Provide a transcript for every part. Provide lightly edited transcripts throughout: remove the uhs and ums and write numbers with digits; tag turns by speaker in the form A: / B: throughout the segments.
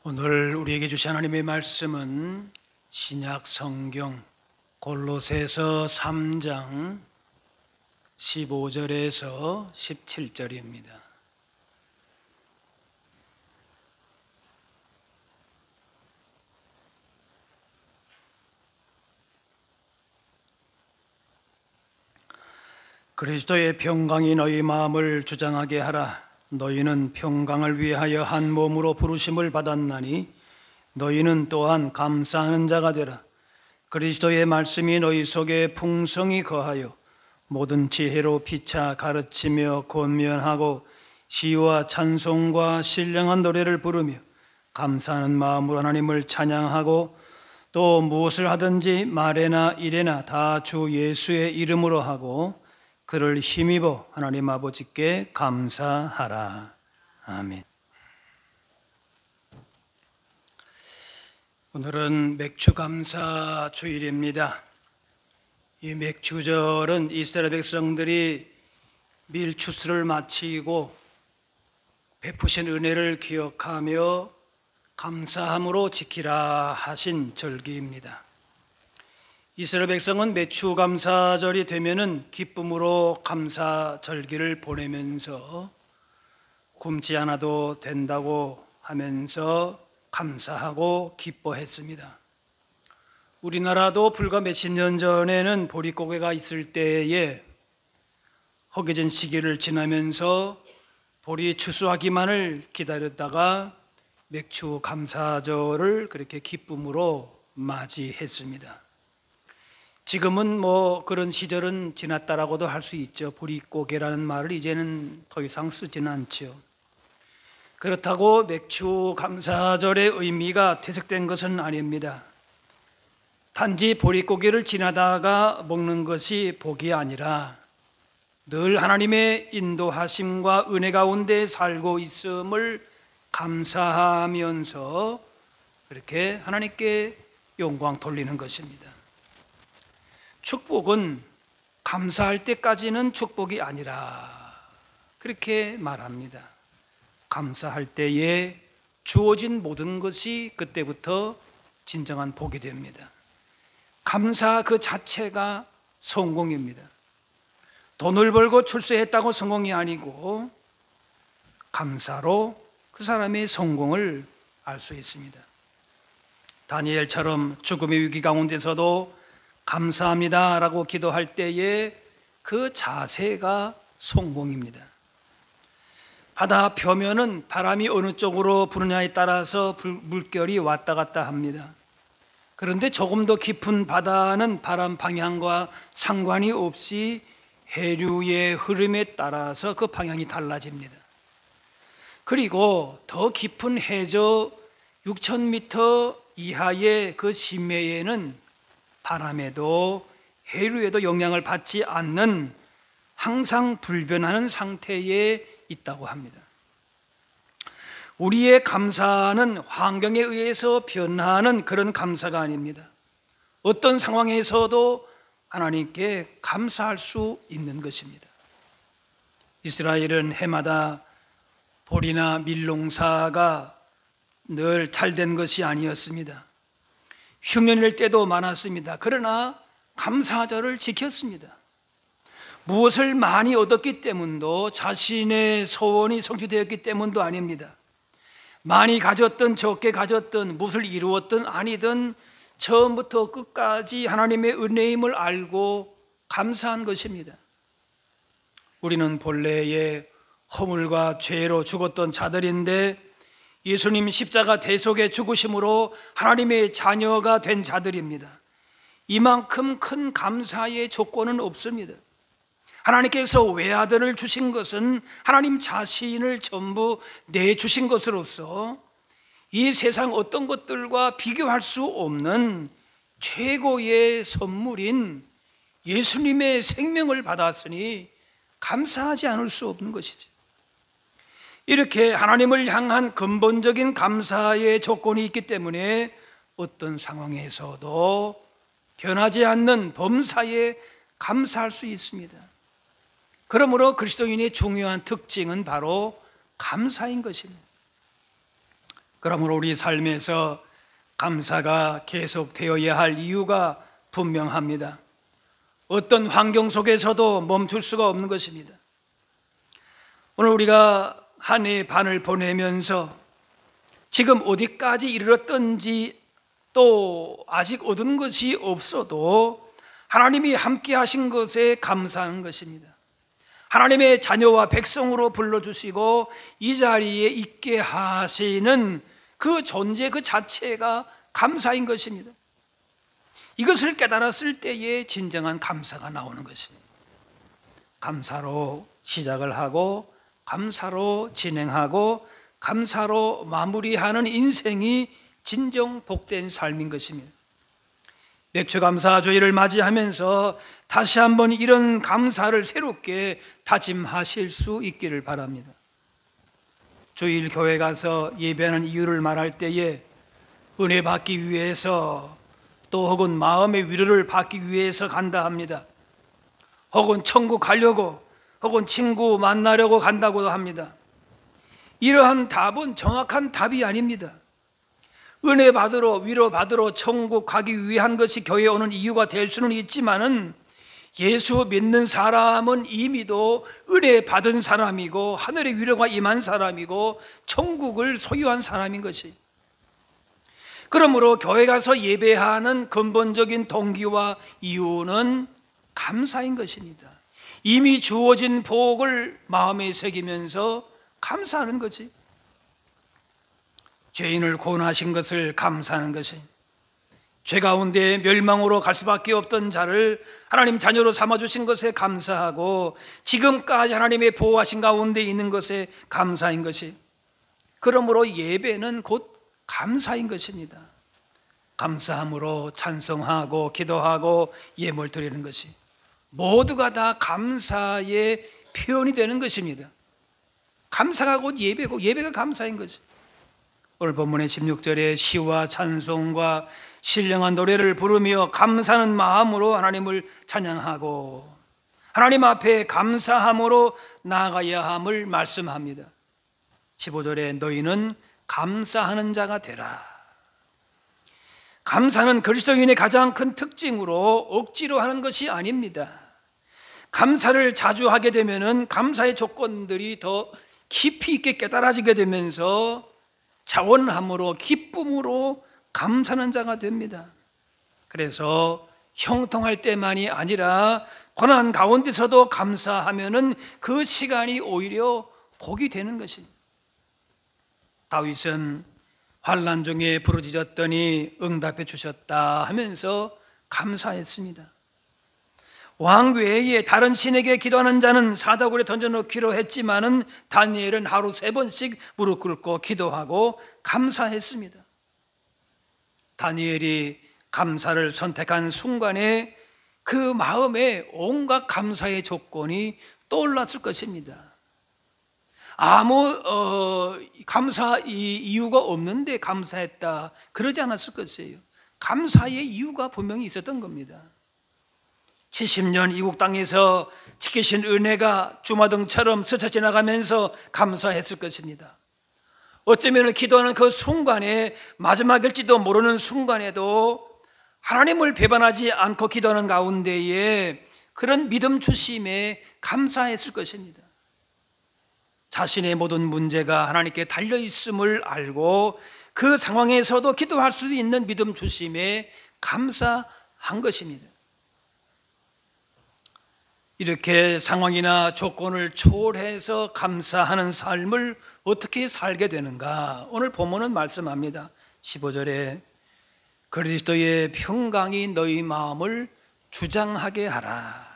A: 오늘 우리에게 주신 하나님의 말씀은 신약 성경 골로새서 3장 15절에서 17절입니다. 그리스도의 평강이 너희 마음을 주장하게 하라. 너희는 평강을 위하여 한 몸으로 부르심을 받았나니 너희는 또한 감사하는 자가 되라. 그리스도의 말씀이 너희 속에 풍성히 거하여 모든 지혜로 피차 가르치며 권면하고 시와 찬송과 신령한 노래를 부르며 감사하는 마음으로 하나님을 찬양하고 또 무엇을 하든지 말에나 일에나 다 주 예수의 이름으로 하고 그를 힘입어 하나님 아버지께 감사하라. 아멘. 오늘은 맥주감사 주일입니다. 이 맥주절은 이스라엘 백성들이 밀추수를 마치고 베푸신 은혜를 기억하며 감사함으로 지키라 하신 절기입니다. 이스라엘 백성은 매추감사절이 되면은 기쁨으로 감사절기를 보내면서 굶지 않아도 된다고 하면서 감사하고 기뻐했습니다. 우리나라도 불과 몇십 년 전에는 보릿고개가 있을 때에 허기진 시기를 지나면서 보리 추수하기만을 기다렸다가 맥추감사절을 그렇게 기쁨으로 맞이했습니다. 지금은 그런 시절은 지났다라고도 할 수 있죠. 보릿고개라는 말을 이제는 더 이상 쓰지는 않죠. 그렇다고 맥추감사절의 의미가 퇴색된 것은 아닙니다. 단지 보릿고개를 지나다가 먹는 것이 복이 아니라 늘 하나님의 인도하심과 은혜 가운데 살고 있음을 감사하면서 그렇게 하나님께 영광 돌리는 것입니다. 축복은 감사할 때까지는 축복이 아니라 그렇게 말합니다. 감사할 때에 주어진 모든 것이 그때부터 진정한 복이 됩니다. 감사 그 자체가 성공입니다. 돈을 벌고 출세했다고 성공이 아니고 감사로 그 사람의 성공을 알 수 있습니다. 다니엘처럼 죽음의 위기 가운데서도 감사합니다 라고 기도할 때에 그 자세가 성공입니다. 바다 표면은 바람이 어느 쪽으로 부느냐에 따라서 물결이 왔다 갔다 합니다. 그런데 조금 더 깊은 바다는 바람 방향과 상관이 없이 해류의 흐름에 따라서 그 방향이 달라집니다. 그리고 더 깊은 해저 6,000m 이하의 그 심해에는 바람에도 해류에도 영향을 받지 않는 항상 불변하는 상태에 있다고 합니다. 우리의 감사는 환경에 의해서 변화하는 그런 감사가 아닙니다. 어떤 상황에서도 하나님께 감사할 수 있는 것입니다. 이스라엘은 해마다 보리나 밀농사가 늘 잘된 것이 아니었습니다. 흉년일 때도 많았습니다. 그러나 감사절을 지켰습니다. 무엇을 많이 얻었기 때문도 자신의 소원이 성취되었기 때문도 아닙니다. 많이 가졌든 적게 가졌든 무엇을 이루었든 아니든 처음부터 끝까지 하나님의 은혜임을 알고 감사한 것입니다. 우리는 본래의 허물과 죄로 죽었던 자들인데 예수님 십자가 대속의 죽으심으로 하나님의 자녀가 된 자들입니다. 이만큼 큰 감사의 조건은 없습니다. 하나님께서 외아들을 주신 것은 하나님 자신을 전부 내주신 것으로서 이 세상 어떤 것들과 비교할 수 없는 최고의 선물인 예수님의 생명을 받았으니 감사하지 않을 수 없는 것이죠. 이렇게 하나님을 향한 근본적인 감사의 조건이 있기 때문에 어떤 상황에서도 변하지 않는 범사에 감사할 수 있습니다. 그러므로 그리스도인의 중요한 특징은 바로 감사인 것입니다. 그러므로 우리 삶에서 감사가 계속되어야 할 이유가 분명합니다. 어떤 환경 속에서도 멈출 수가 없는 것입니다. 오늘 우리가 한 해 반을 보내면서 지금 어디까지 이르렀던지 또 아직 얻은 것이 없어도 하나님이 함께 하신 것에 감사하는 것입니다. 하나님의 자녀와 백성으로 불러주시고 이 자리에 있게 하시는 그 존재 그 자체가 감사인 것입니다. 이것을 깨달았을 때에 진정한 감사가 나오는 것입니다. 감사로 시작을 하고 감사로 진행하고 감사로 마무리하는 인생이 진정 복된 삶인 것입니다. 맥주감사주일을 맞이하면서 다시 한번 이런 감사를 새롭게 다짐하실 수 있기를 바랍니다. 주일 교회 가서 예배하는 이유를 말할 때에 은혜 받기 위해서 또 혹은 마음의 위로를 받기 위해서 간다 합니다. 혹은 천국 가려고 혹은 친구 만나려고 간다고도 합니다. 이러한 답은 정확한 답이 아닙니다. 은혜 받으러 위로 받으러 천국 가기 위한 것이 교회에 오는 이유가 될 수는 있지만은 예수 믿는 사람은 이미도 은혜 받은 사람이고 하늘의 위로가 임한 사람이고 천국을 소유한 사람인 것이. 그러므로 교회 가서 예배하는 근본적인 동기와 이유는 감사인 것입니다. 이미 주어진 복을 마음에 새기면서 감사하는 거지. 죄인을 구원하신 것을 감사하는 것이, 죄 가운데 멸망으로 갈 수밖에 없던 자를 하나님 자녀로 삼아주신 것에 감사하고 지금까지 하나님의 보호하신 가운데 있는 것에 감사인 것이, 그러므로 예배는 곧 감사인 것입니다. 감사함으로 찬송하고 기도하고 예물 드리는 것이 모두가 다 감사의 표현이 되는 것입니다. 감사가 곧 예배고 예배가 감사인 것이. 오늘 본문의 16절에 시와 찬송과 신령한 노래를 부르며 감사하는 마음으로 하나님을 찬양하고 하나님 앞에 감사함으로 나아가야 함을 말씀합니다. 15절에 너희는 감사하는 자가 되라. 감사는 그리스도인의 가장 큰 특징으로 억지로 하는 것이 아닙니다. 감사를 자주 하게 되면 감사의 조건들이 더 깊이 있게 깨달아지게 되면서 자원함으로 기쁨으로 감사하는 자가 됩니다. 그래서 형통할 때만이 아니라 고난 가운데서도 감사하면은 그 시간이 오히려 복이 되는 것입니다. 다윗은 환난 중에 부르짖었더니 응답해 주셨다 하면서 감사했습니다. 왕 외에 다른 신에게 기도하는 자는 사다구리에 던져놓기로 했지만은 다니엘은 하루 3번씩 무릎 꿇고 기도하고 감사했습니다. 다니엘이 감사를 선택한 순간에 그 마음에 온갖 감사의 조건이 떠올랐을 것입니다. 아무 감사 이유가 없는데 감사했다 그러지 않았을 것이에요. 감사의 이유가 분명히 있었던 겁니다. 70년 이국 땅에서 지키신 은혜가 주마등처럼 스쳐 지나가면서 감사했을 것입니다. 어쩌면 기도하는 그 순간에 마지막일지도 모르는 순간에도 하나님을 배반하지 않고 기도하는 가운데에 그런 믿음 주심에 감사했을 것입니다. 자신의 모든 문제가 하나님께 달려있음을 알고 그 상황에서도 기도할 수 있는 믿음 주심에 감사한 것입니다. 이렇게 상황이나 조건을 초월해서 감사하는 삶을 어떻게 살게 되는가? 오늘 본문은 말씀합니다. 15절에 그리스도의 평강이 너희 마음을 주장하게 하라.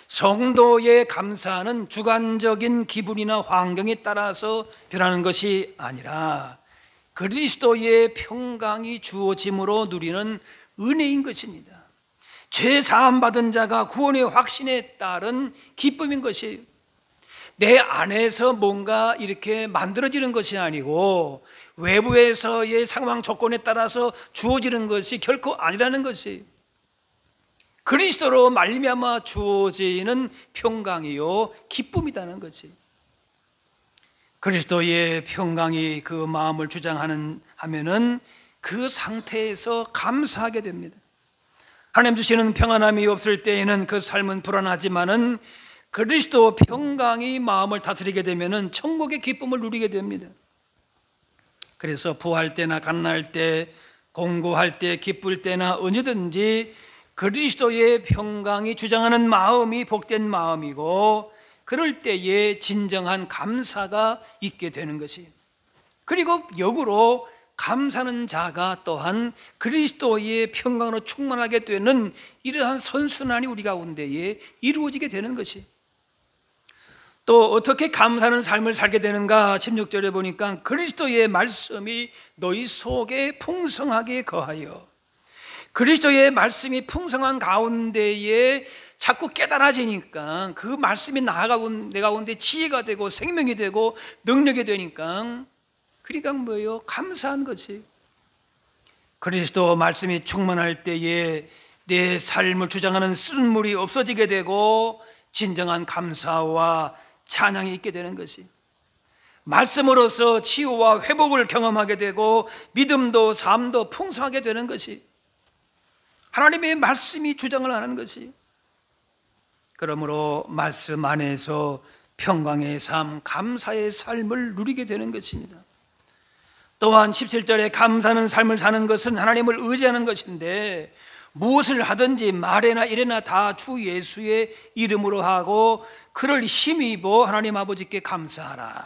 A: 성도의 감사는 주관적인 기분이나 환경에 따라서 변하는 것이 아니라 그리스도의 평강이 주어짐으로 누리는 은혜인 것입니다. 죄 사함 받은 자가 구원의 확신에 따른 기쁨인 것이에요. 내 안에서 뭔가 이렇게 만들어지는 것이 아니고 외부에서의 상황 조건에 따라서 주어지는 것이 결코 아니라는 것이에요. 그리스도로 말미암아 주어지는 평강이요 기쁨이라는 것이. 그리스도의 평강이 그 마음을 하면은 그 상태에서 감사하게 됩니다. 하나님 주시는 평안함이 없을 때에는 그 삶은 불안하지만은 그리스도 평강이 마음을 다스리게 되면은 천국의 기쁨을 누리게 됩니다. 그래서 부할 때나 갓날 때, 공고할 때, 기쁠 때나 언제든지 그리스도의 평강이 주장하는 마음이 복된 마음이고, 그럴 때에 진정한 감사가 있게 되는 것이, 그리고 역으로 감사하는 자가 또한 그리스도의 평강으로 충만하게 되는 이러한 선순환이 우리 가운데에 이루어지게 되는 것이, 또 어떻게 감사하는 삶을 살게 되는가? 16절에 보니까 그리스도의 말씀이 너희 속에 풍성하게 거하여, 그리스도의 말씀이 풍성한 가운데에 자꾸 깨달아지니까 그 말씀이 내 가운데 지혜가 되고 생명이 되고 능력이 되니까, 그러니까 뭐예요? 감사한 거지. 그리스도 말씀이 충만할 때에 내 삶을 주장하는 쓰는 물이 없어지게 되고 진정한 감사와 찬양이 있게 되는 것이, 말씀으로서 치유와 회복을 경험하게 되고 믿음도 삶도 풍성하게 되는 것이 하나님의 말씀이 주장을 하는 것이, 그러므로 말씀 안에서 평강의 삶, 감사의 삶을 누리게 되는 것입니다. 또한 17절에 감사하는 삶을 사는 것은 하나님을 의지하는 것인데, 무엇을 하든지 말에나 일에나 다 주 예수의 이름으로 하고 그를 힘입어 하나님 아버지께 감사하라.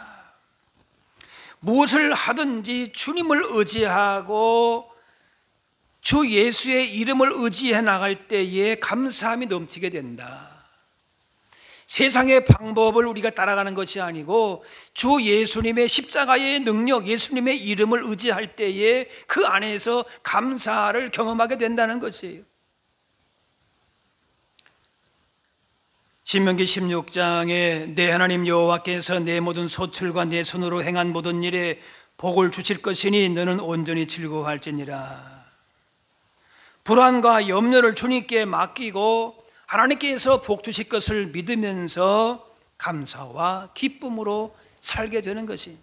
A: 무엇을 하든지 주님을 의지하고 주 예수의 이름을 의지해 나갈 때에 감사함이 넘치게 된다. 세상의 방법을 우리가 따라가는 것이 아니고 주 예수님의 십자가의 능력, 예수님의 이름을 의지할 때에 그 안에서 감사를 경험하게 된다는 것이에요. 신명기 16장에 내 하나님 여호와께서 내 모든 소출과 내 손으로 행한 모든 일에 복을 주실 것이니 너는 온전히 즐거워할지니라. 불안과 염려를 주님께 맡기고 하나님께서 복 주실 것을 믿으면서 감사와 기쁨으로 살게 되는 것이,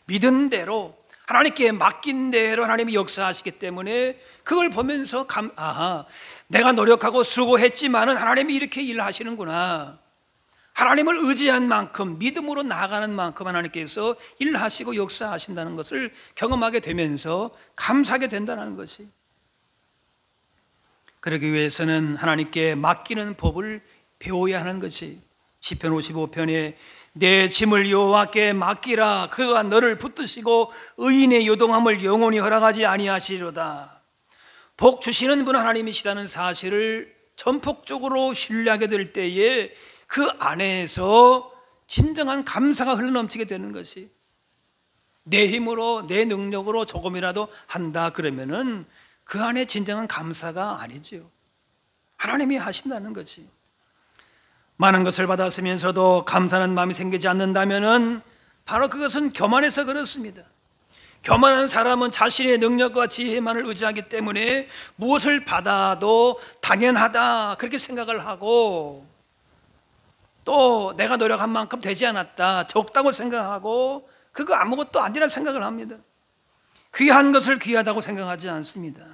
A: 믿은 대로 하나님께 맡긴 대로 하나님이 역사하시기 때문에 그걸 보면서 내가 노력하고 수고했지만은 하나님이 이렇게 일하시는구나, 하나님을 의지한 만큼 믿음으로 나아가는 만큼 하나님께서 일하시고 역사하신다는 것을 경험하게 되면서 감사하게 된다는 것이, 그러기 위해서는 하나님께 맡기는 법을 배워야 하는 것이, 시편 55편에 내 짐을 여호와께 맡기라 그가 너를 붙드시고 의인의 요동함을 영원히 허락하지 아니하시리로다. 복 주시는 분 하나님이시다는 사실을 전폭적으로 신뢰하게 될 때에 그 안에서 진정한 감사가 흘러넘치게 되는 것이, 내 힘으로 내 능력으로 조금이라도 한다 그러면은 그 안에 진정한 감사가 아니죠. 하나님이 하신다는 것이, 많은 것을 받았으면서도 감사하는 마음이 생기지 않는다면은 바로 그것은 교만해서 그렇습니다. 교만한 사람은 자신의 능력과 지혜만을 의지하기 때문에 무엇을 받아도 당연하다 그렇게 생각을 하고, 또 내가 노력한 만큼 되지 않았다, 적다고 생각하고 그거 아무것도 아니라 생각을 합니다. 귀한 것을 귀하다고 생각하지 않습니다.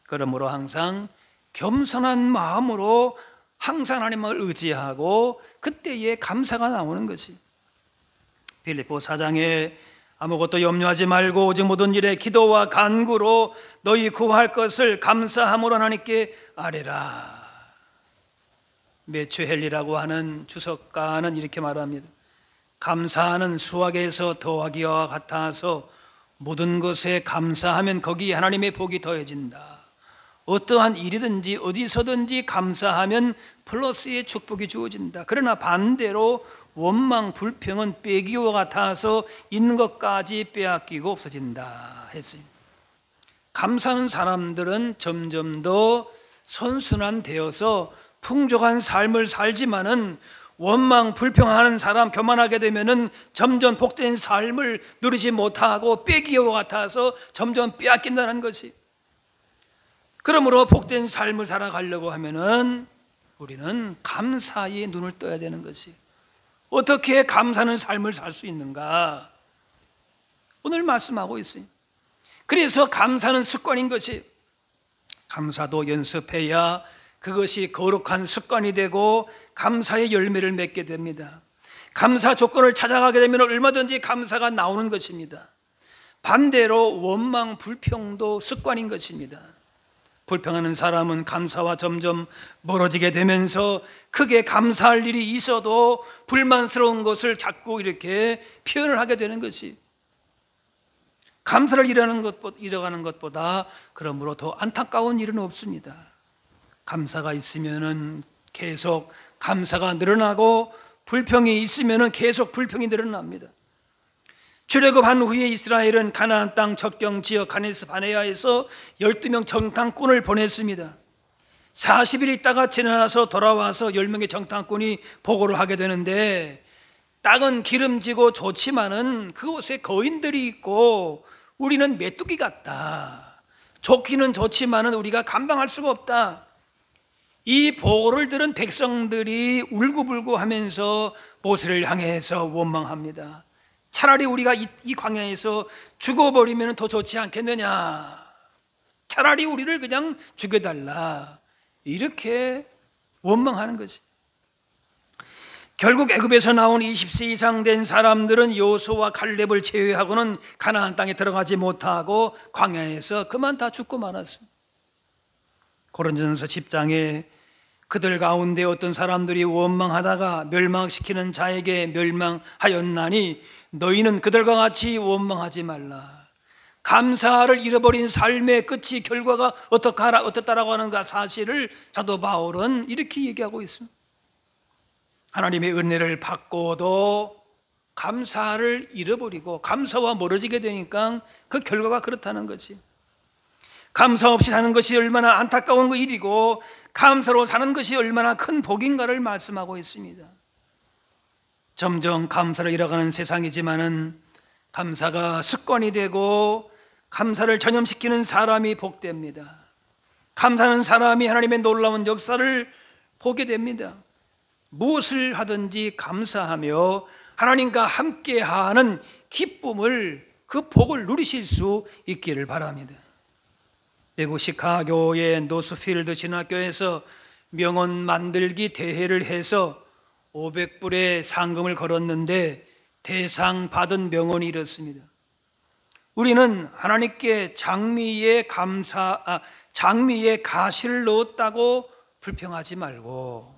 A: 그러므로 항상 겸손한 마음으로 항상 하나님을 의지하고 그때에 감사가 나오는 것이, 빌립보 4장에 아무것도 염려하지 말고 오직 모든 일에 기도와 간구로 너희 구할 것을 감사함으로 하나님께 아뢰라. 매추 헬리라고 하는 주석가는 이렇게 말합니다. 감사하는 수학에서 더하기와 같아서 모든 것에 감사하면 거기에 하나님의 복이 더해진다. 어떠한 일이든지 어디서든지 감사하면 플러스의 축복이 주어진다. 그러나 반대로 원망, 불평은 빼기와 같아서 있는 것까지 빼앗기고 없어진다 했습니다. 감사하는 사람들은 점점 더 선순환되어서 풍족한 삶을 살지만은 원망, 불평하는 사람, 교만하게 되면은 점점 복된 삶을 누리지 못하고 빼기와 같아서 점점 빼앗긴다는 것이, 그러므로 복된 삶을 살아가려고 하면은 우리는 감사의 눈을 떠야 되는 것이, 어떻게 감사하는 삶을 살 수 있는가? 오늘 말씀하고 있어요. 그래서 감사는 습관인 것이, 감사도 연습해야 그것이 거룩한 습관이 되고 감사의 열매를 맺게 됩니다. 감사 조건을 찾아가게 되면 얼마든지 감사가 나오는 것입니다. 반대로 원망, 불평도 습관인 것입니다. 불평하는 사람은 감사와 점점 멀어지게 되면서 크게 감사할 일이 있어도 불만스러운 것을 자꾸 이렇게 표현을 하게 되는 것이, 감사를 잃어가는 것보다 그러므로 더 안타까운 일은 없습니다. 감사가 있으면은 계속 감사가 늘어나고, 불평이 있으면은 계속 불평이 늘어납니다. 출애굽한 후에 이스라엘은 가나안 땅 적경 지역 가데스 바네아에서 12명 정탐꾼을 보냈습니다. 40일 있다가 지나서 돌아와서 10명의 정탐꾼이 보고를 하게 되는데, 땅은 기름지고 좋지만은 그곳에 거인들이 있고 우리는 메뚜기 같다. 좋기는 좋지만은 우리가 감당할 수가 없다. 이 보고를 들은 백성들이 울고불고 하면서 모세를 향해서 원망합니다. 차라리 우리가 이 광야에서 죽어버리면 더 좋지 않겠느냐. 차라리 우리를 그냥 죽여달라. 이렇게 원망하는 거지. 결국 애굽에서 나온 20세 이상 된 사람들은 여호수아와 갈렙을 제외하고는 가나안 땅에 들어가지 못하고 광야에서 그만 다 죽고 말았습니다. 고린도전서 10장에 그들 가운데 어떤 사람들이 원망하다가 멸망시키는 자에게 멸망하였나니 너희는 그들과 같이 원망하지 말라. 감사를 잃어버린 삶의 끝이, 결과가 어떻다라고 하는가 사실을 사도 바울은 이렇게 얘기하고 있습니다. 하나님의 은혜를 받고도 감사를 잃어버리고 감사와 멀어지게 되니까 그 결과가 그렇다는 거지. 감사 없이 사는 것이 얼마나 안타까운 그 일이고 감사로 사는 것이 얼마나 큰 복인가를 말씀하고 있습니다. 점점 감사를 잃어가는 세상이지만은 감사가 습관이 되고 감사를 전염시키는 사람이 복됩니다. 감사하는 사람이 하나님의 놀라운 역사를 보게 됩니다. 무엇을 하든지 감사하며 하나님과 함께하는 기쁨을, 그 복을 누리실 수 있기를 바랍니다. 미국 시카고의 노스필드 진학교에서 명언 만들기 대회를 해서 500불의 상금을 걸었는데 대상 받은 명언이 이렇습니다. 우리는 하나님께 장미에 가시를 넣었다고 불평하지 말고,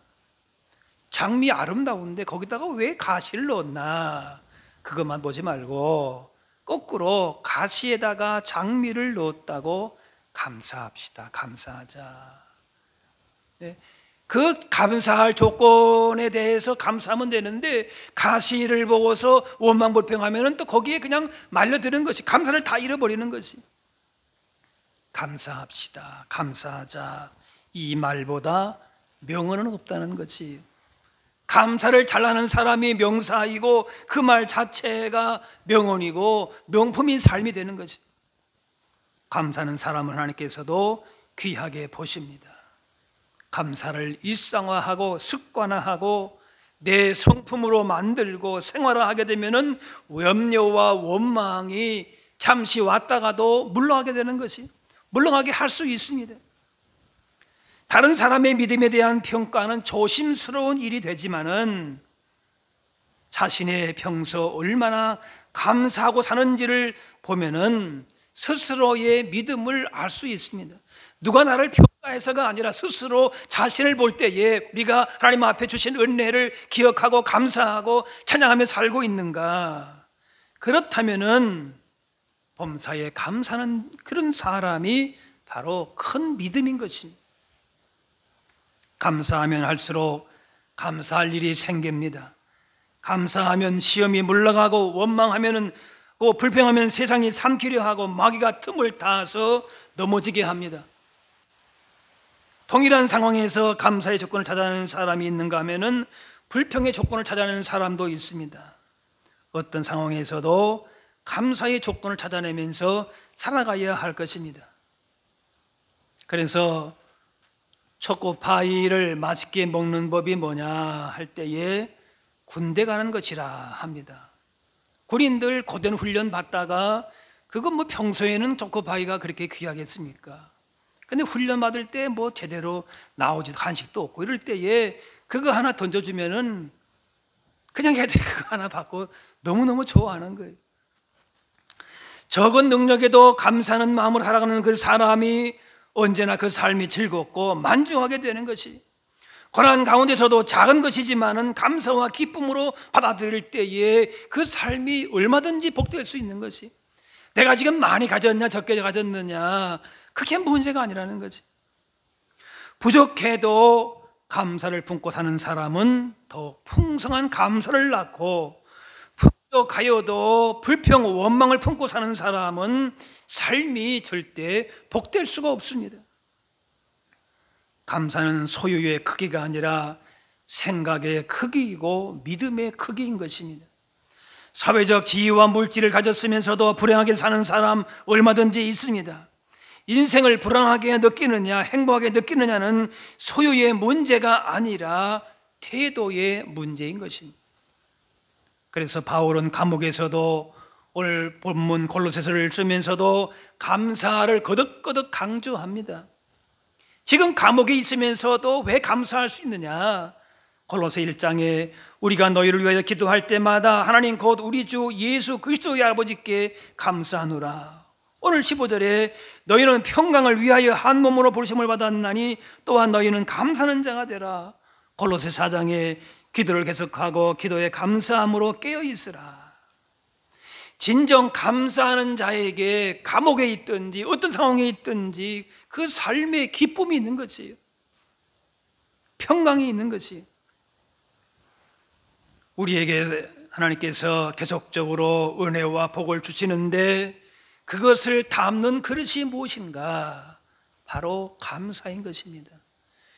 A: 장미 아름다운데 거기다가 왜 가시를 넣었나, 그것만 보지 말고 거꾸로 가시에다가 장미를 넣었다고 감사합시다. 감사하자. 네. 그 감사할 조건에 대해서 감사하면 되는데 가시를 보고서 원망 불평하면 또 거기에 그냥 말려드는 것이, 감사를 다 잃어버리는 것이. 감사합시다. 감사하자. 이 말보다 명언은 없다는 거지. 감사를 잘하는 사람이 명사이고 그 말 자체가 명언이고 명품인 삶이 되는 거지. 감사하는 사람을 하나님께서도 귀하게 보십니다. 감사를 일상화하고 습관화하고 내 성품으로 만들고 생활화하게 되면은 염려와 원망이 잠시 왔다가도 물러가게 되는 것이, 물러가게 할 수 있습니다. 다른 사람의 믿음에 대한 평가는 조심스러운 일이 되지만은 자신의 평소 얼마나 감사하고 사는지를 보면은 스스로의 믿음을 알 수 있습니다. 누가 나를 평가해서가 아니라 스스로 자신을 볼 때에 우리가 하나님 앞에 주신 은혜를 기억하고 감사하고 찬양하며 살고 있는가, 그렇다면은 범사에 감사하는 그런 사람이 바로 큰 믿음인 것입니다. 감사하면 할수록 감사할 일이 생깁니다. 감사하면 시험이 물러가고, 원망하면은 불평하면 세상이 삼키려 하고 마귀가 틈을 타서 넘어지게 합니다. 동일한 상황에서 감사의 조건을 찾아내는 사람이 있는가 하면은 불평의 조건을 찾아내는 사람도 있습니다. 어떤 상황에서도 감사의 조건을 찾아내면서 살아가야 할 것입니다. 그래서 초코파이를 맛있게 먹는 법이 뭐냐 할 때에 군대 가는 것이라 합니다. 군인들 고된 훈련 받다가 그거 뭐 평소에는 초코파이가 그렇게 귀하겠습니까? 근데 훈련 받을 때 뭐 제대로 나오지도 간식도 없고 이럴 때에 그거 하나 던져주면은 그냥 애들이 그거 하나 받고 너무너무 좋아하는 거예요. 적은 능력에도 감사하는 마음으로 살아가는 그 사람이 언제나 그 삶이 즐겁고 만족하게 되는 것이, 고난 가운데서도 작은 것이지만은 감사와 기쁨으로 받아들일 때에 그 삶이 얼마든지 복될 수 있는 것이, 내가 지금 많이 가졌냐 적게 가졌느냐 그게 문제가 아니라는 거지. 부족해도 감사를 품고 사는 사람은 더 풍성한 감사를 낳고, 부족하여도 불평 원망을 품고 사는 사람은 삶이 절대 복될 수가 없습니다. 감사는 소유의 크기가 아니라 생각의 크기이고 믿음의 크기인 것입니다. 사회적 지위와 물질을 가졌으면서도 불행하게 사는 사람 얼마든지 있습니다. 인생을 불안하게 느끼느냐 행복하게 느끼느냐는 소유의 문제가 아니라 태도의 문제인 것입니다. 그래서 바울은 감옥에서도 오늘 본문 골로새서를 쓰면서도 감사를 거듭거듭 강조합니다. 지금 감옥에 있으면서도 왜 감사할 수 있느냐? 골로새 1장에 우리가 너희를 위하여 기도할 때마다 하나님 곧 우리 주 예수 그리스도의 아버지께 감사하노라. 오늘 15절에 너희는 평강을 위하여 한 몸으로 부르심을 받았나니 또한 너희는 감사하는 자가 되라. 골로새 4장에 기도를 계속하고 기도에 감사함으로 깨어 있으라. 진정 감사하는 자에게 감옥에 있든지 어떤 상황에 있든지 그 삶에 기쁨이 있는 것이에요. 평강이 있는 것이에요. 우리에게 하나님께서 계속적으로 은혜와 복을 주시는데 그것을 담는 그릇이 무엇인가? 바로 감사인 것입니다.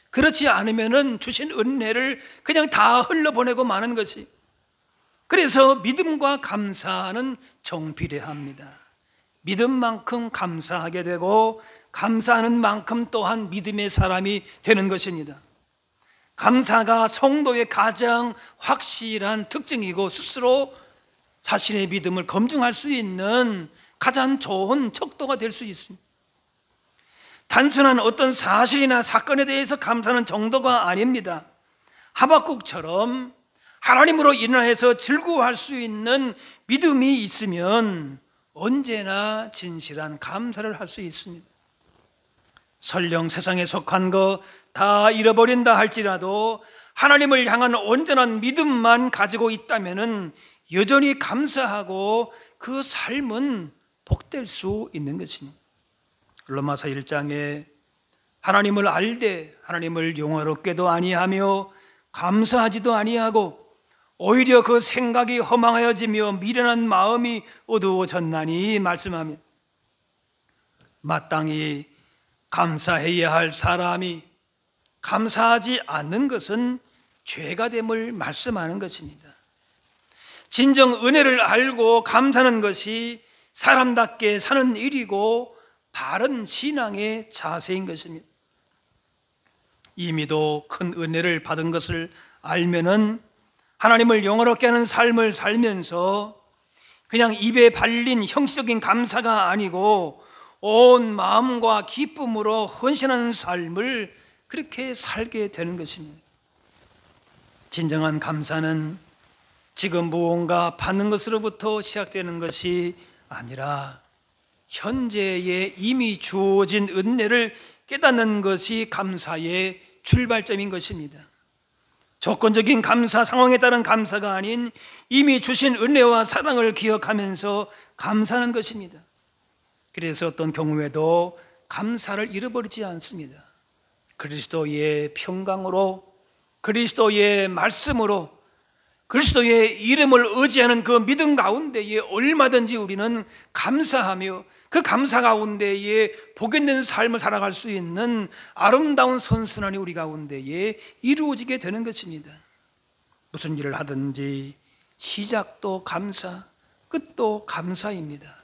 A: 그렇지 않으면 주신 은혜를 그냥 다 흘러보내고 마는 것이, 그래서 믿음과 감사는 정비례합니다. 믿음만큼 감사하게 되고 감사하는 만큼 또한 믿음의 사람이 되는 것입니다. 감사가 성도의 가장 확실한 특징이고 스스로 자신의 믿음을 검증할 수 있는 가장 좋은 척도가 될 수 있습니다. 단순한 어떤 사실이나 사건에 대해서 감사하는 정도가 아닙니다. 하박국처럼 하나님으로 인하여서 즐거워할 수 있는 믿음이 있으면 언제나 진실한 감사를 할 수 있습니다. 설령 세상에 속한 거 다 잃어버린다 할지라도 하나님을 향한 온전한 믿음만 가지고 있다면 여전히 감사하고 그 삶은 복될 수 있는 것입니다. 로마서 1장에 하나님을 알되 하나님을 영화롭게도 아니하며 감사하지도 아니하고 오히려 그 생각이 허망하여지며 미련한 마음이 어두워졌나니 말씀하며, 마땅히 감사해야 할 사람이 감사하지 않는 것은 죄가 됨을 말씀하는 것입니다. 진정 은혜를 알고 감사하는 것이 사람답게 사는 일이고 바른 신앙의 자세인 것입니다. 이미도 큰 은혜를 받은 것을 알면은 하나님을 영화롭게 하는 삶을 살면서 그냥 입에 발린 형식적인 감사가 아니고 온 마음과 기쁨으로 헌신하는 삶을 그렇게 살게 되는 것입니다. 진정한 감사는 지금 무언가 받는 것으로부터 시작되는 것이 아니라 현재에 이미 주어진 은혜를 깨닫는 것이 감사의 출발점인 것입니다. 조건적인 감사, 상황에 따른 감사가 아닌 이미 주신 은혜와 사랑을 기억하면서 감사하는 것입니다. 그래서 어떤 경우에도 감사를 잃어버리지 않습니다. 그리스도의 평강으로, 그리스도의 말씀으로, 그리스도의 이름을 의지하는 그 믿음 가운데에 얼마든지 우리는 감사하며 그 감사 가운데에 복 있는 삶을 살아갈 수 있는 아름다운 선순환이 우리 가운데에 이루어지게 되는 것입니다. 무슨 일을 하든지 시작도 감사, 끝도 감사입니다.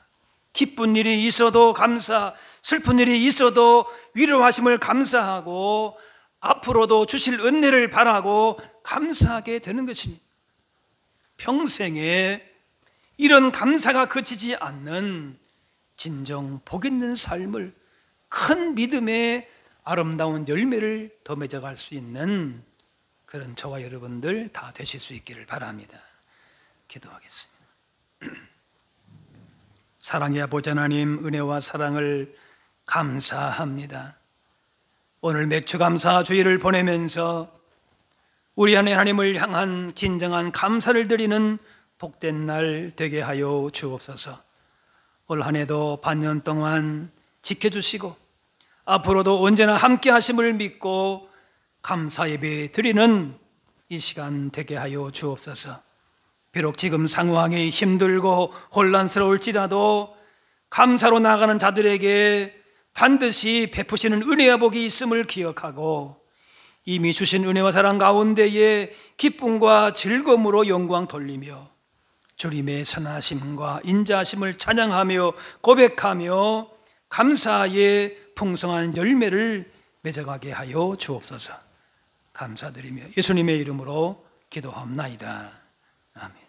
A: 기쁜 일이 있어도 감사, 슬픈 일이 있어도 위로하심을 감사하고 앞으로도 주실 은혜를 바라고 감사하게 되는 것입니다. 평생에 이런 감사가 그치지 않는 진정 복 있는 삶을, 큰 믿음의 아름다운 열매를 더 맺어갈 수 있는 그런 저와 여러분들 다 되실 수 있기를 바랍니다. 기도하겠습니다. 사랑의 아버지 하나님, 은혜와 사랑을 감사합니다. 오늘 맥주감사 주일을 보내면서 우리 안에 하나님을 향한 진정한 감사를 드리는 복된 날 되게 하여 주옵소서. 올 한 해도 반년 동안 지켜주시고 앞으로도 언제나 함께 하심을 믿고 감사 예배 드리는 이 시간 되게 하여 주옵소서. 비록 지금 상황이 힘들고 혼란스러울지라도 감사로 나가는 자들에게 반드시 베푸시는 은혜와 복이 있음을 기억하고 이미 주신 은혜와 사랑 가운데에 기쁨과 즐거움으로 영광 돌리며 주님의 선하심과 인자하심을 찬양하며 고백하며 감사의 풍성한 열매를 맺어가게 하여 주옵소서. 감사드리며 예수님의 이름으로 기도합나이다. 아멘.